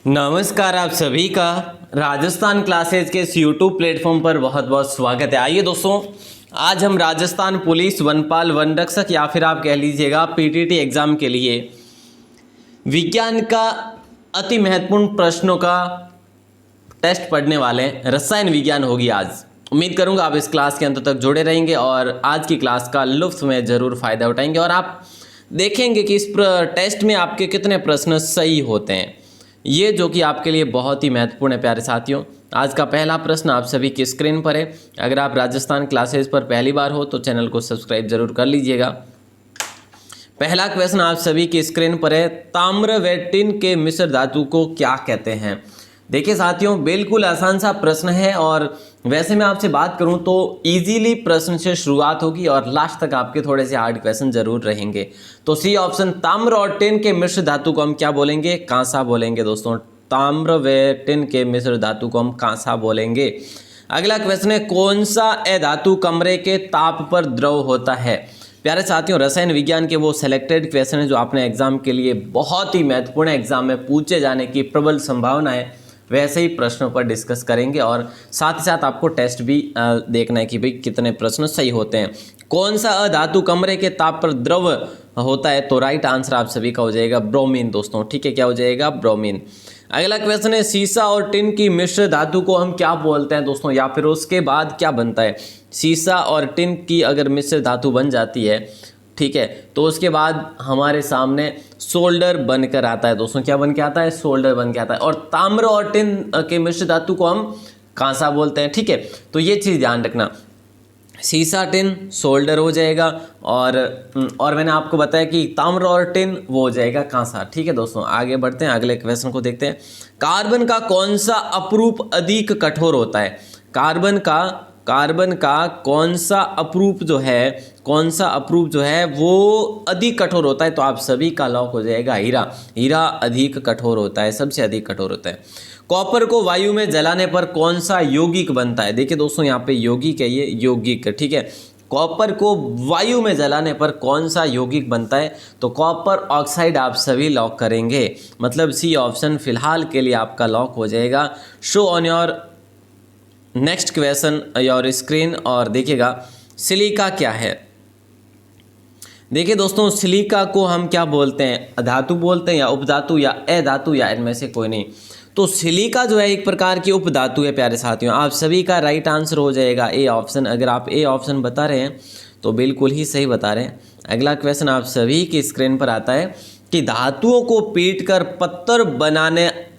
नमस्कार, आप सभी का राजस्थान क्लासेज के इस यूट्यूब प्लेटफॉर्म पर बहुत बहुत स्वागत है। आइए दोस्तों, आज हम राजस्थान पुलिस वनपाल वन रक्षक या फिर आप कह लीजिएगा पीटीटी एग्जाम के लिए विज्ञान का अति महत्वपूर्ण प्रश्नों का टेस्ट पढ़ने वाले हैं। रसायन विज्ञान होगी आज। उम्मीद करूंगा आप इस क्लास के अंत तक जुड़े रहेंगे और आज की क्लास का लुत्फ में ज़रूर फ़ायदा उठाएंगे और आप देखेंगे कि इस टेस्ट में आपके कितने प्रश्न सही होते हैं, ये जो कि आपके लिए बहुत ही महत्वपूर्ण है। प्यारे साथियों, आज का पहला प्रश्न आप सभी की स्क्रीन पर है। अगर आप राजस्थान क्लासेस पर पहली बार हो तो चैनल को सब्सक्राइब जरूर कर लीजिएगा। पहला क्वेश्चन आप सभी की स्क्रीन पर है, ताम्र व टिन के मिश्र धातु को क्या कहते हैं। देखिए साथियों, बिल्कुल आसान सा प्रश्न है और वैसे मैं आपसे बात करूं तो इजीली प्रश्न से शुरुआत होगी और लास्ट तक आपके थोड़े से हार्ड क्वेश्चन जरूर रहेंगे। तो सी ऑप्शन, ताम्र और टिन के मिश्र धातु को हम क्या बोलेंगे? कांसा बोलेंगे दोस्तों। ताम्र व टिन के मिश्र धातु को हम कांसा बोलेंगे। अगला क्वेश्चन है, कौन सा अधातु कमरे के ताप पर द्रव होता है। प्यारे साथियों, रसायन विज्ञान के वो सेलेक्टेड क्वेश्चन है जो आपने एग्जाम के लिए बहुत ही महत्वपूर्ण एग्जाम में पूछे जाने की प्रबल संभावना है, वैसे ही प्रश्नों पर डिस्कस करेंगे और साथ ही साथ आपको टेस्ट भी देखना है कि भाई कितने प्रश्न सही होते हैं। कौन सा अधातु कमरे के ताप पर द्रव होता है? तो राइट आंसर आप सभी का हो जाएगा ब्रोमीन दोस्तों। ठीक है, क्या हो जाएगा? ब्रोमीन। अगला क्वेश्चन है, सीसा और टिन की मिश्र धातु को हम क्या बोलते हैं दोस्तों, या फिर उसके बाद क्या बनता है? सीसा और टिन की अगर मिश्र धातु बन जाती है, ठीक है, तो उसके बाद हमारे सामने सोल्डर बनकर आता है दोस्तों। क्या बन के आता है? सोल्डर बन के आता है। और ताम्र और टिन के मिश्र धातु को हम कांसा बोलते हैं। ठीक है, तो ये चीज़ ध्यान रखना, सीसा टिन सोल्डर हो जाएगा और मैंने आपको बताया कि ताम्र और टिन वो हो जाएगा कांसा। ठीक है दोस्तों, आगे बढ़ते हैं, अगले क्वेश्चन को देखते हैं। कार्बन का कौन सा अपरूप अधिक कठोर होता है? कार्बन का कौन सा अपरूप जो है वो अधिक कठोर होता है? तो आप सभी का लॉक हो जाएगा हीरा। हीरा अधिक कठोर होता है, सबसे अधिक कठोर होता है। कॉपर को वायु में जलाने पर कौन सा यौगिक बनता है? देखिए दोस्तों, यहाँ पे यौगिक है, ये यौगिक। ठीक है, कॉपर को वायु में जलाने पर कौन सा यौगिक बनता है? तो कॉपर ऑक्साइड आप सभी लॉक करेंगे, मतलब सी ऑप्शन फिलहाल के लिए आपका लॉक हो जाएगा। Show on your next question your screen और देखिएगा सिलिका क्या है। देखिए दोस्तों, सिलिका को हम क्या बोलते हैं? धातु बोलते हैं या उपधातु या अधातु या इनमें से कोई नहीं। तो सिलिका जो है एक प्रकार की उपधातु है। प्यारे साथियों, आप सभी का राइट आंसर हो जाएगा ए ऑप्शन। अगर आप ए ऑप्शन बता रहे हैं तो बिल्कुल ही सही बता रहे हैं। अगला क्वेश्चन आप सभी की स्क्रीन पर आता है कि धातुओं को पीटकर पत्थर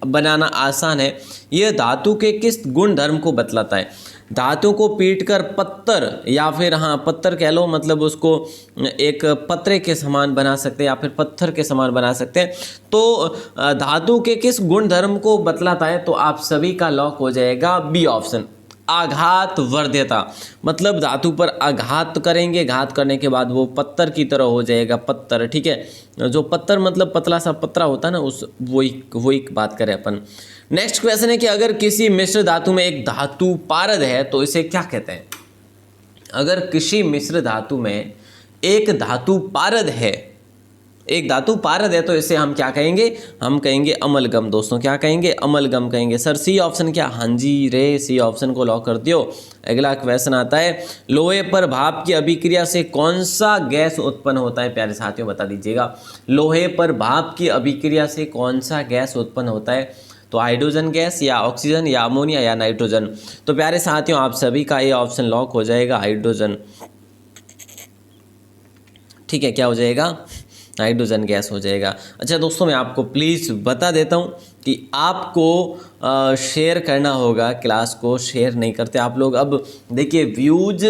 बनाना आसान है, यह धातु के किस गुण धर्म को बतलाता है? धातु को पीटकर पत्थर या फिर पत्थर कह लो, मतलब उसको एक पत्रे के समान बना सकते हैं या फिर पत्थर के समान बना सकते हैं। तो धातु के किस गुण धर्म को बतलाता है? तो आप सभी का लॉक हो जाएगा बी ऑप्शन, आघात वर्ध्यता। मतलब धातु पर आघात करेंगे, घात करने के बाद वो पत्थर की तरह हो जाएगा, पत्थर। ठीक है, जो पत्थर मतलब पतला सा पतरा होता है ना, उस वही बात करें अपन। नेक्स्ट क्वेश्चन है कि अगर किसी मिश्र धातु में एक धातु पारद है तो इसे क्या कहते हैं? अगर किसी मिश्र धातु में एक धातु पारद है तो इसे हम क्या कहेंगे? हम कहेंगे अमलगम दोस्तों। क्या कहेंगे? अमलगम कहेंगे। सर सी ऑप्शन क्या? हाँ जी रे, सी ऑप्शन को लॉक कर दियो। अगला क्वेश्चन आता है, लोहे पर भाप की अभिक्रिया से कौन सा गैस उत्पन्न होता है? प्यारे साथियों बता दीजिएगा, लोहे पर भाप की अभिक्रिया से कौन सा गैस उत्पन्न होता है? तो हाइड्रोजन गैस या ऑक्सीजन या अमोनिया या नाइट्रोजन। तो प्यारे साथियों, आप सभी का ये ऑप्शन लॉक हो जाएगा, हाइड्रोजन। ठीक है, क्या हो जाएगा? हाइड्रोजन गैस हो जाएगा। अच्छा दोस्तों, मैं आपको प्लीज़ बता देता हूँ कि आपको शेयर करना होगा, क्लास को शेयर नहीं करते आप लोग। अब देखिए, व्यूज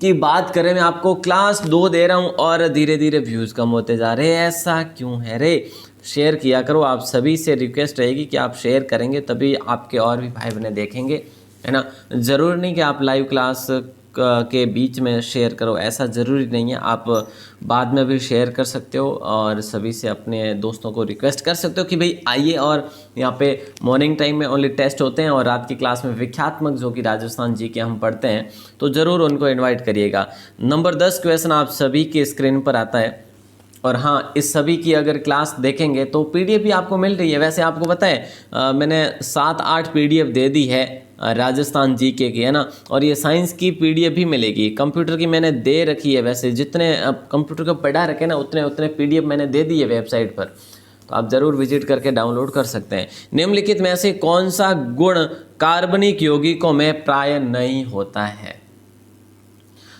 की बात करें, मैं आपको क्लास 2 दे रहा हूँ और धीरे धीरे व्यूज़ कम होते जा रहे हैं। ऐसा क्यों है रे? शेयर किया करो। आप सभी से रिक्वेस्ट रहेगी कि आप शेयर करेंगे तभी आपके और भी भाई बहन देखेंगे, है ना। ज़रूर नहीं कि आप लाइव क्लास के बीच में शेयर करो, ऐसा ज़रूरी नहीं है। आप बाद में भी शेयर कर सकते हो और सभी से अपने दोस्तों को रिक्वेस्ट कर सकते हो कि भाई आइए। और यहाँ पे मॉर्निंग टाइम में ओनली टेस्ट होते हैं और रात की क्लास में विख्यात्मक जो कि राजस्थान जी के हम पढ़ते हैं, तो ज़रूर उनको इन्वाइट करिएगा। नंबर 10 क्वेश्चन आप सभी की स्क्रीन पर आता है और हाँ, इस सभी की अगर क्लास देखेंगे तो पीडीएफ भी आपको मिल रही है। वैसे आपको पता है मैंने 7-8 पीडीएफ दे दी है राजस्थान जीके की, है ना, और ये साइंस की पीडीएफ भी मिलेगी। कंप्यूटर की मैंने दे रखी है, वैसे जितने कंप्यूटर को पढ़ा रखे ना उतने पीडीएफ मैंने दे दी है वेबसाइट पर, तो आप ज़रूर विजिट करके डाउनलोड कर सकते हैं। निम्नलिखित में से कौन सा गुण कार्बनिक यौगिकों में प्राय नहीं होता है?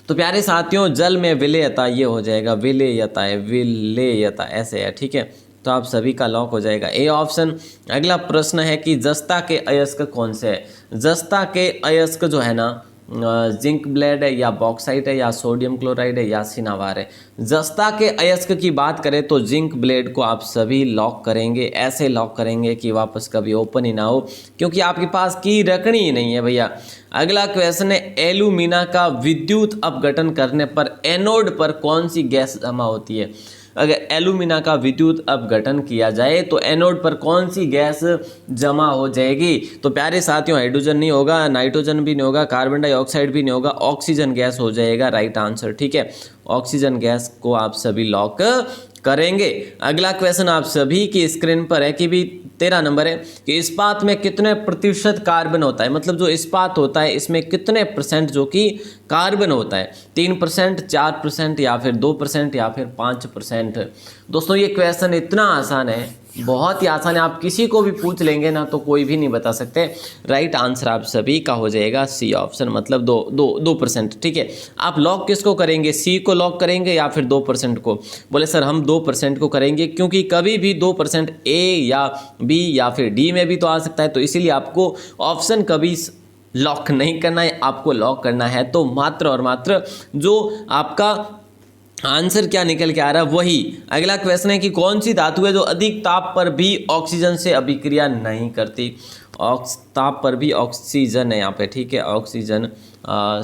तो प्यारे साथियों, जल में विलेयता, ये हो जाएगा विलेयता है, विलेयता ऐसे है, ठीक है। तो आप सभी का लॉक हो जाएगा ए ऑप्शन। अगला प्रश्न है कि जस्ता के अयस्क कौन से है? जस्ता के अयस्क जो है ना, जिंक ब्लेड है या बॉक्साइट है या सोडियम क्लोराइड है या सिनावार है। जस्ता के अयस्क की बात करें तो जिंक ब्लेड को आप सभी लॉक करेंगे, ऐसे लॉक करेंगे कि वापस कभी ओपन ही ना हो, क्योंकि आपके पास की रखनी ही नहीं है भैया। अगला क्वेश्चन है एल्यूमिना का विद्युत अपघटन करने पर एनोड पर कौन सी गैस जमा होती है? अगर एल्यूमिना का विद्युत अपघटन किया जाए तो एनोड पर कौन सी गैस जमा हो जाएगी? तो प्यारे साथियों, हाइड्रोजन नहीं होगा, नाइट्रोजन भी नहीं होगा, कार्बन डाइऑक्साइड भी नहीं होगा, ऑक्सीजन गैस हो जाएगा राइट आंसर, ठीक है। ऑक्सीजन गैस को आप सभी लॉक करेंगे। अगला क्वेश्चन आप सभी की स्क्रीन पर है कि भी 13 नंबर है कि इस्पात में कितने प्रतिशत कार्बन होता है? मतलब जो इस्पात होता है इसमें कितने परसेंट जो कि कार्बन होता है? 3%, 4% या फिर 2% या फिर 5%? दोस्तों ये क्वेश्चन इतना आसान है, बहुत ही आसान है, आप किसी को भी पूछ लेंगे ना तो कोई भी नहीं बता सकते। राइट आंसर आप सभी का हो जाएगा सी ऑप्शन, मतलब 2%, ठीक है। आप लॉक किसको करेंगे? सी को लॉक करेंगे या फिर 2% को? बोले सर हम 2% को करेंगे, क्योंकि कभी भी 2% ए या बी या फिर डी में भी तो आ सकता है, तो इसीलिए आपको ऑप्शन कभी लॉक नहीं करना है, आपको लॉक करना है तो मात्र और मात्र जो आपका आंसर क्या निकल के आ रहा है वही। अगला क्वेश्चन है कि कौन सी धातु है जो अधिक ताप पर भी ऑक्सीजन से अभिक्रिया नहीं करती? ताप पर भी ऑक्सीजन है यहाँ पे, ठीक है, ऑक्सीजन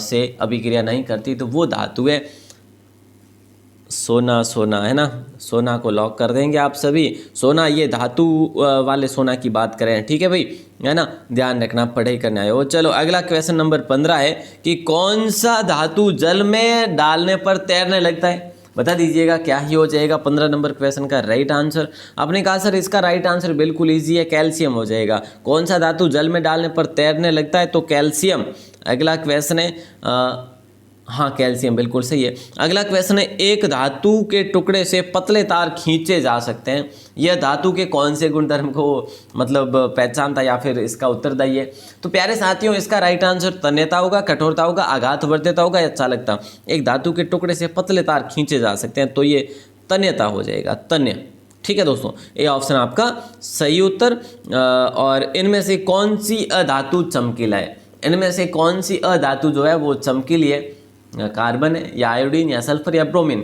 से अभिक्रिया नहीं करती, तो वो धातु है सोना। सोना है ना, सोना को लॉक कर देंगे आप सभी। सोना, ये धातु वाले सोना की बात करें, ठीक है भाई, है ना, ध्यान रखना, पढ़ाई करने आए हो। चलो अगला क्वेश्चन नंबर 15 है कि कौन सा धातु जल में डालने पर तैरने लगता है? बता दीजिएगा क्या ही हो जाएगा 15 नंबर क्वेश्चन का राइट आंसर। आपने कहा सर इसका राइट आंसर बिल्कुल ईजी है, कैल्शियम हो जाएगा। कौन सा धातु जल में डालने पर तैरने लगता है? तो कैल्शियम। अगला क्वेश्चन है हाँ कैल्शियम, बिल्कुल सही है। अगला क्वेश्चन है एक धातु के टुकड़े से पतले तार खींचे जा सकते हैं, यह धातु के कौन से गुणधर्म को मतलब पहचानता है या फिर इसका उत्तरदायी है? तो प्यारे साथियों इसका राइट आंसर तन्यता होगा, कठोरता होगा, आघातवर्ध्यता होगा या चालकता। एक धातु के टुकड़े से पतले तार खींचे जा सकते हैं तो ये तन्यता हो जाएगा, तन्य, ठीक है दोस्तों, ये ऑप्शन आपका सही उत्तर। और इनमें से कौन सी अधातु चमकीला है? इनमें से कौन सी अधातु जो है वो चमकीली है? कार्बन है या आयोडीन या सल्फर या ब्रोमीन?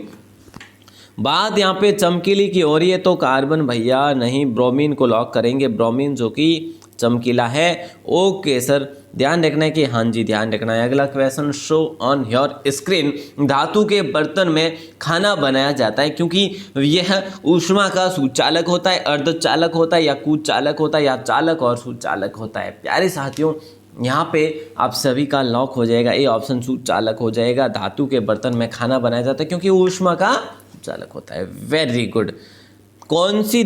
बात यहाँ पे चमकीली की हो रही है तो कार्बन भैया नहीं, ब्रोमीन को लॉक करेंगे, ब्रोमीन जो कि चमकीला है। ओके सर, ध्यान रखना है कि हाँ जी ध्यान रखना है। अगला question, show on your screen धातु के बर्तन में खाना बनाया जाता है क्योंकि यह ऊष्मा का सुचालक होता है, अर्धचालक होता है या कुचालक होता है या चालक और सुचालक होता है? प्यारे साथियों यहाँ पे आप सभी का लॉक हो जाएगा, ए ऑप्शन सुचालक हो जाएगा। धातु के बर्तन में खाना बनाया जाता है क्योंकि ऊष्मा का चालक होता है। Very good. कौन सी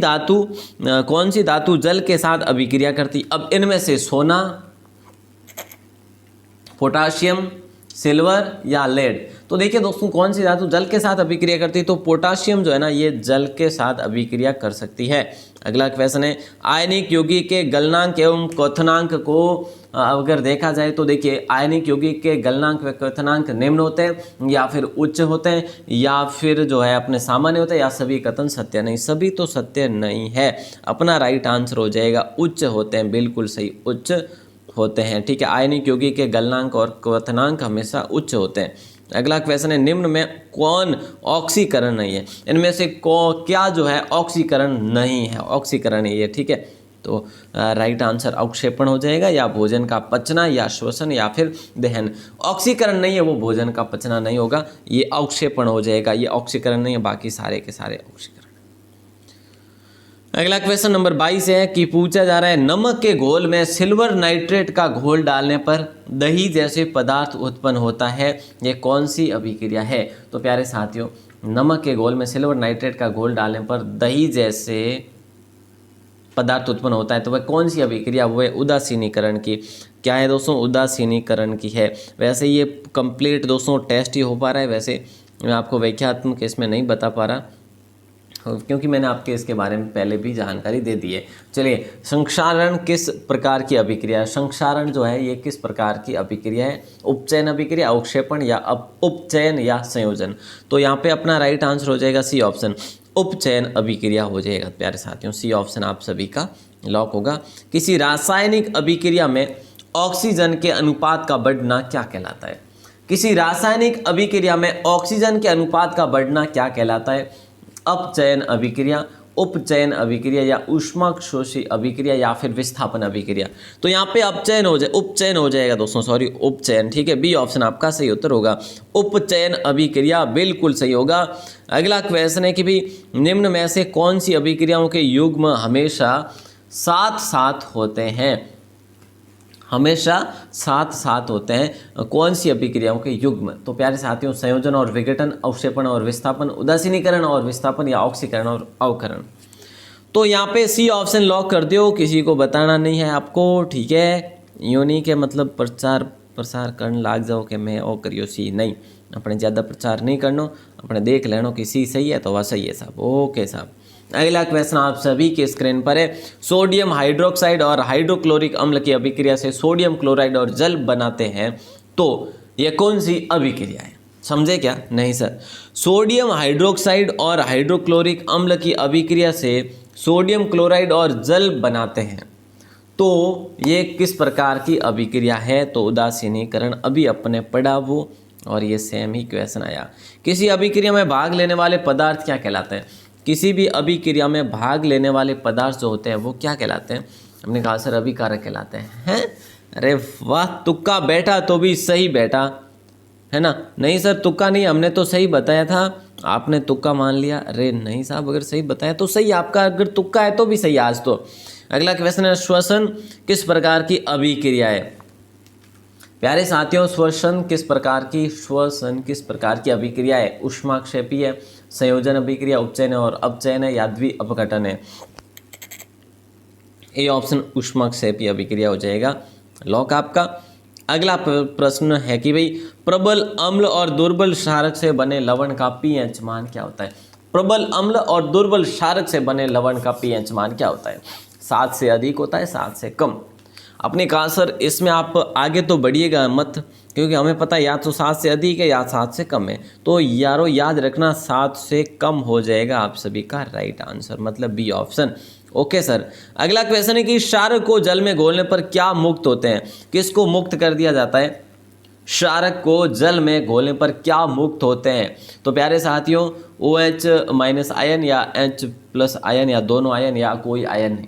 धातु जल के साथ अभिक्रिया करती? अब इनमें से सोना, पोटाशियम, सिल्वर या लेड? तो देखिए दोस्तों कौन सी धातु जल के साथ अभिक्रिया करती है? तो पोटाशियम जो है ना ये जल के साथ अभिक्रिया कर सकती है। अगला क्वेश्चन है आयनिक यौगिक के गलनांक एवं क्वथनांक को अगर देखा जाए तो देखिए आयनिक यौगिक के गलनांक व क्वथनांक निम्न होते हैं या फिर उच्च होते हैं या फिर जो है अपने सामान्य होते हैं या सभी कथन सत्य नहीं? सभी तो सत्य नहीं है, अपना राइट आंसर हो जाएगा उच्च होते हैं, बिल्कुल सही, उच्च होते हैं, ठीक है। आयनिक यौगिक के गलनांक और क्वथनांक हमेशा उच्च होते हैं। अगला क्वेश्चन है निम्न में कौन ऑक्सीकरण नहीं है? इनमें से क्या जो है ऑक्सीकरण नहीं है? ऑक्सीकरण नहीं है, ठीक है। तो राइट आंसर अवक्षेपण हो जाएगा या भोजन का पचना या श्वसन या फिर दहन। ऑक्सीकरण नहीं है वो भोजन का पचना नहीं होगा, ये अवक्षेपण हो जाएगा, ये ऑक्सीकरण नहीं है, बाकी सारे के सारे ऑक्सीकरण। अगला क्वेश्चन नंबर 22 है कि पूछा जा रहा है नमक के घोल में सिल्वर नाइट्रेट का घोल डालने पर दही जैसे पदार्थ उत्पन्न होता है, ये कौन सी अभिक्रिया है? तो प्यारे साथियों नमक के घोल में सिल्वर नाइट्रेट का घोल डालने पर दही जैसे पदार्थ उत्पन्न होता है, तो वह कौन सी अभिक्रिया, वह उदासीनीकरण की क्या है दोस्तों, उदासीनीकरण की है। वैसे ये कंप्लीट दोस्तों टेस्ट ही हो पा रहा है, वैसे मैं आपको व्याख्यात्मक इसमें नहीं बता पा रहा क्योंकि मैंने आपके इसके बारे में पहले भी जानकारी दे दी है। चलिए, संक्षारण किस प्रकार की अभिक्रिया है? संक्षारण जो है ये किस प्रकार की अभिक्रिया है? उपचयन अभिक्रिया, अवक्षेपण या उपचयन या संयोजन? तो यहाँ पे अपना राइट आंसर हो जाएगा सी ऑप्शन, उपचयन अभिक्रिया हो जाएगा प्यारे साथियों। सी ऑप्शन आप सभी का लॉक होगा। किसी रासायनिक अभिक्रिया में ऑक्सीजन के अनुपात का बढ़ना क्या कहलाता है? किसी रासायनिक अभिक्रिया में ऑक्सीजन के अनुपात का बढ़ना क्या कहलाता है? अपचयन अभिक्रिया, उपचयन अभिक्रिया या ऊष्माक्षोषी अभिक्रिया या फिर विस्थापन अभिक्रिया? तो यहाँ पे अपचयन हो जाए, उपचयन हो जाएगा दोस्तों, सॉरी उपचयन, ठीक है। बी ऑप्शन आपका सही उत्तर होगा, उपचयन अभिक्रिया बिल्कुल सही होगा। अगला क्वेश्चन है कि भी निम्न में से कौन सी अभिक्रियाओं के युग्म हमेशा साथ साथ होते हैं? हमेशा साथ साथ होते हैं, कौन सी अभिक्रियाओं के युग्म? तो प्यारे साथियों, संयोजन और विघटन, अवक्षेपण और विस्थापन, उदासीनीकरण और विस्थापन या ऑक्सीकरण और अवकरण? तो यहाँ पे सी ऑप्शन लॉक कर दो, किसी को बताना नहीं है आपको, ठीक है। यूँ नहीं के मतलब प्रचार प्रसार करने लाग जाओ कि मैं ओ करियो सी, नहीं, अपने ज़्यादा प्रचार नहीं करना, अपने देख लेना कि सी सही है तो वह सही है साहब। ओके साहब, अगला क्वेश्चन आप सभी के स्क्रीन पर है। सोडियम हाइड्रोक्साइड और हाइड्रोक्लोरिक अम्ल की अभिक्रिया से सोडियम क्लोराइड और जल बनाते हैं, तो यह कौन सी अभिक्रिया है? समझे क्या? नहीं सर, सोडियम हाइड्रोक्साइड और हाइड्रोक्लोरिक अम्ल की अभिक्रिया से सोडियम क्लोराइड और जल बनाते हैं, तो ये किस प्रकार की अभिक्रिया है? तो उदासीनीकरण, अभी अपने पढ़ा वो, और ये सेम ही क्वेश्चन आया। किसी अभिक्रिया में भाग लेने वाले पदार्थ क्या कहलाते हैं? किसी भी अभिक्रिया में भाग लेने वाले पदार्थ जो होते हैं वो क्या कहलाते हैं? हमने कहा सर अभिकारक कहलाते हैं। अरे वाह, तुक्का बैठा तो भी सही बैठा है ना? नहीं सर तुक्का नहीं, हमने तो सही बताया था, आपने तुक्का मान लिया। अरे नहीं साहब, अगर सही बताया तो सही, आपका अगर तुक्का है तो भी सही आज तो। अगला क्वेश्चन है, श्वसन किस प्रकार की अभिक्रिया है? प्यारे साथियों, श्वसन किस प्रकार की अभिक्रिया है? ऊष्माक्षेपीय, संयोजन अभिक्रिया, उपचयन और अपचयन है या द्वि अपघटन है? ए ऑप्शन ऊष्माक्षेपीय अभिक्रिया हो जाएगा लॉक आपका। अगला प्रश्न है कि भाई प्रबल अम्ल और दुर्बल क्षारक से बने लवण का पीएच मान क्या होता है? प्रबल अम्ल और दुर्बल क्षारक से बने लवण का पीएच मान क्या होता है? 7 से अधिक होता है, 7 से कम। आपने कहा सर इसमें आप आगे तो बढ़िएगा मत, क्योंकि हमें पता है या तो 7 से अधिक है या 7 से कम है। तो यारों याद रखना 7 से कम हो जाएगा आप सभी का राइट आंसर, मतलब बी ऑप्शन। ओके सर, अगला क्वेश्चन है कि क्षारक को जल में घोलने पर क्या मुक्त होते हैं? किसको मुक्त कर दिया जाता है? क्षारक को जल में घोलने पर क्या मुक्त होते हैं? तो प्यारे साथियों, OH- आयन या H+ आयन या दोनों आयन या कोई आयन नहीं।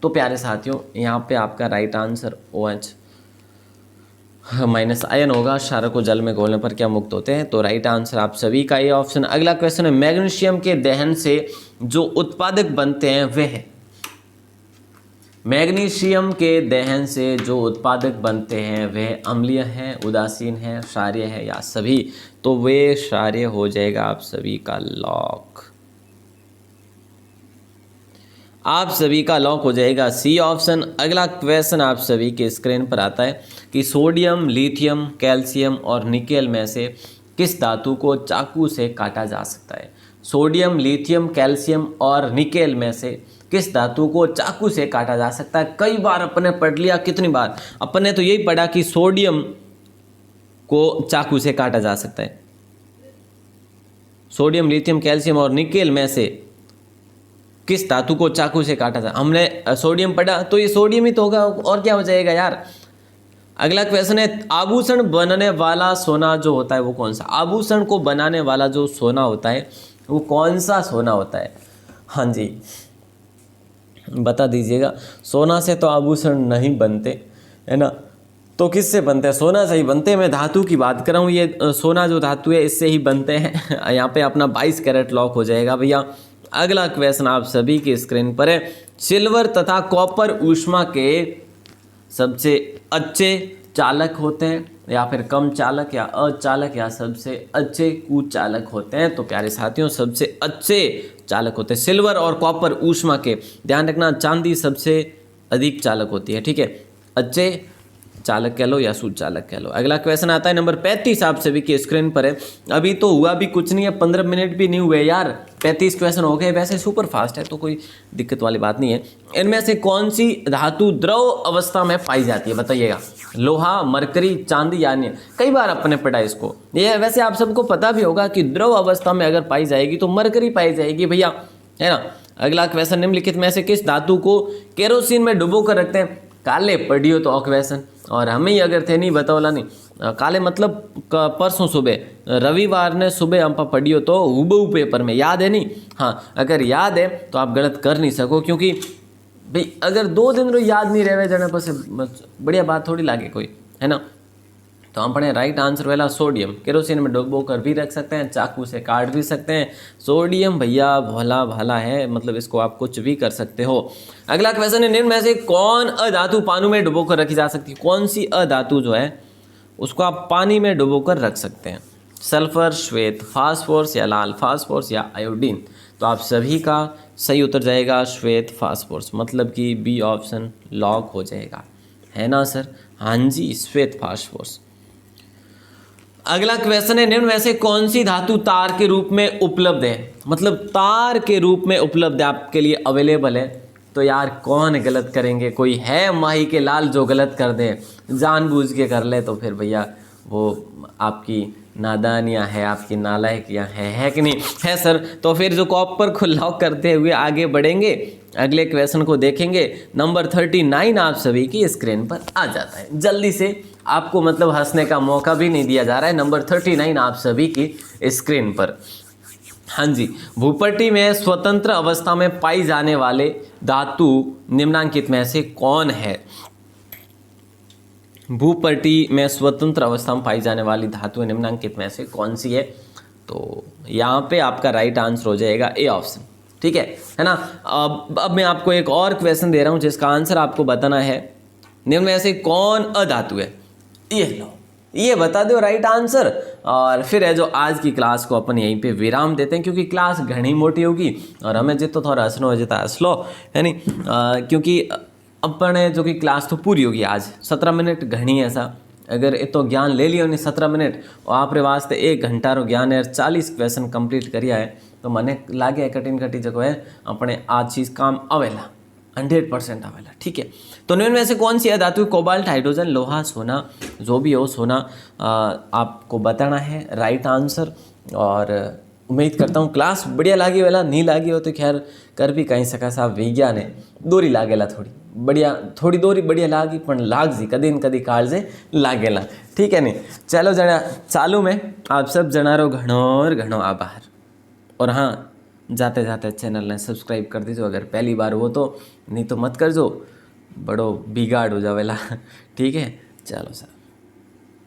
तो प्यारे साथियों, यहाँ पे आपका राइट आंसर OH- आयन होगा। क्षारक को जल में घोलने पर क्या मुक्त होते हैं? तो राइट आंसर आप सभी का ये ऑप्शन। अगला क्वेश्चन है, मैग्नीशियम के दहन से जो उत्पादक बनते हैं वे है? मैग्नीशियम के दहन से जो उत्पादक बनते हैं वे अम्लीय हैं, उदासीन है, क्षारीय है या सभी? तो वे क्षारीय हो जाएगा आप सभी का लॉक। आप सभी का लॉक हो जाएगा सी ऑप्शन। अगला क्वेश्चन आप सभी के स्क्रीन पर आता है कि सोडियम, लिथियम, कैल्शियम और निकेल में से किस धातु को चाकू से काटा जा सकता है? सोडियम, लिथियम, कैल्शियम और निकेल में से किस धातु को चाकू से काटा जा सकता है? कई बार अपने पढ़ लिया, कितनी बार अपने तो यही पढ़ा कि सोडियम को चाकू से काटा जा सकता है। सोडियम, लिथियम, कैल्शियम और निकेल में से किस धातु को चाकू से काटा था? हमने सोडियम पढ़ा, तो ये सोडियम ही तो होगा, और क्या हो जाएगा यार। अगला क्वेश्चन है, आभूषण बनने वाला सोना जो होता है वो कौन सा? आभूषण को बनाने वाला जो सोना होता है वो कौन सा सोना होता है? हाँ जी, बता दीजिएगा। सोना से तो आभूषण नहीं बनते है ना, तो किससे बनते हैं? सोना से ही बनते हैं। मैं धातु की बात कर रहा हूँ, ये सोना जो धातु है इससे ही बनते हैं। यहाँ पे अपना 22 कैरेट लॉक हो जाएगा भैया। अगला क्वेश्चन आप सभी की स्क्रीन पर है, सिल्वर तथा कॉपर ऊष्मा के सबसे अच्छे चालक होते हैं या फिर कम चालक या अचालक या सबसे अच्छे कुचालक होते हैं। तो प्यारे साथियों, सबसे अच्छे चालक होते हैं सिल्वर और कॉपर ऊष्मा के। ध्यान रखना, चांदी सबसे अधिक चालक होती है, ठीक है। अच्छे चालक कह लो या सुचालक कह लो। अगला क्वेश्चन आता है नंबर 35, आप सभी की स्क्रीन पर है। अभी तो हुआ भी कुछ नहीं है, 15 मिनट भी नहीं हुए यार, 35 क्वेश्चन हो गए। वैसे सुपर फास्ट है तो कोई दिक्कत वाली बात नहीं है। इनमें से कौन सी धातु द्रव अवस्था में पाई जाती है, बताइएगा। लोहा, मरकरी, चांदी या अन्य। कई बार अपने पढ़ा इसको, ये वैसे आप सबको पता भी होगा कि द्रव अवस्था में अगर पाई जाएगी तो मरकरी पाई जाएगी भैया, है ना। अगला क्वेश्चन, निम्नलिखित में से किस धातु को केरोसिन में डुबो कर रखते हैं। काले पढ़ियो तो क्वेश्चन, और हमें ही अगर थे नहीं बताओला नहीं, काले मतलब परसों सुबह रविवार ने सुबह हम पढ़ियो तो हुबहू पेपर में याद है नहीं। हाँ, अगर याद है तो आप गलत कर नहीं सको, क्योंकि भाई अगर 2 दिन रो याद नहीं रहे जाने पर बढ़िया बात थोड़ी लागे कोई, है ना। तो हम पढ़े राइट आंसर वाला सोडियम। केरोसिन में डुबो कर भी रख सकते हैं, चाकू से काट भी सकते हैं। सोडियम भैया भोला भाला है, मतलब इसको आप कुछ भी कर सकते हो। अगला क्वेश्चन है, निम्न में से कौन अधातु पानी में डुबो कर रखी जा सकती है। कौन सी अधातु जो है उसको आप पानी में डुबो कर रख सकते हैं। सल्फर, श्वेत, फास्फोरस या लाल फास्फोरस या आयोडीन। तो आप सभी का सही उत्तर जाएगा श्वेत फास्फोरस, मतलब कि बी ऑप्शन लॉक हो जाएगा, है ना सर। हाँ जी, श्वेत फास्फोरस। अगला क्वेश्चन है, निम्न में से कौन सी धातु तार के रूप में उपलब्ध है। मतलब तार के रूप में उपलब्ध है, आपके लिए अवेलेबल है। तो यार कौन गलत करेंगे, कोई है माही के लाल जो गलत कर दे, जानबूझ के कर ले, तो फिर भैया वो आपकी नादानियाँ है, आपकी नालायकियाँ है कि नहीं है सर। तो फिर जो कॉपर को लॉक करते हुए आगे बढ़ेंगे, अगले क्वेश्चन को देखेंगे। नंबर 39 आप सभी की स्क्रीन पर आ जाता है। जल्दी से, आपको मतलब हंसने का मौका भी नहीं दिया जा रहा है। नंबर 39 आप सभी की स्क्रीन पर। हाँ जी, भूपट्टी में स्वतंत्र अवस्था में पाई जाने वाले धातु निम्नांकित में से कौन है। भूपट्टी में स्वतंत्र अवस्था में पाई जाने वाली धातु निम्नांकित में से कौन सी है। तो यहाँ पे आपका राइट आंसर हो जाएगा ए ऑप्शन, ठीक है ना। अब मैं आपको एक और क्वेश्चन दे रहा हूँ जिसका आंसर आपको बताना है। निम्न में से कौन अधातु है, ये लो, ये बता दो राइट आंसर। और फिर है जो आज की क्लास को अपन यहीं पे विराम देते हैं, क्योंकि क्लास घनी मोटी होगी और हमें जितो थोड़ा हंसनो हो जाता हंस लो, है नहीं। क्योंकि अपन जो कि क्लास तो पूरी होगी आज, 17 मिनट घनी ऐसा। अगर ये तो ज्ञान ले लियो नहीं 17 मिनट और आप वास्ते 1 घंटा रो ज्ञान है, 40 क्वेश्चन कंप्लीट करिया है, तो मने लागे कठिन कठी जगह है अपने आज चीज़ काम आवेला, 100% आवेला, ठीक है। तो निम्न में से कौन सी धातु, कोबाल्ट, हाइड्रोजन, लोहा, सोना, जो भी हो सोना आपको बताना है राइट आंसर। और उम्मीद करता हूँ क्लास बढ़िया लागी वाला, नहीं लागी हो तो खैर कर भी कहीं सका साहब, विज्ञान है दोरी लागेला थोड़ी बढ़िया, थोड़ी दोरी बढ़िया लागी पण लागजी कदी न कदी काळजे लागेला, ठीक है नहीं। चलो जना चालू में आप सब जनारो घणो आभार। और हाँ, जाते जाते चैनल ने सब्सक्राइब कर दीजिए अगर पहली बार हो तो, नहीं तो मत कर जो, बड़ो बिगाड़ हो जावेला, ठीक है। चलो सर।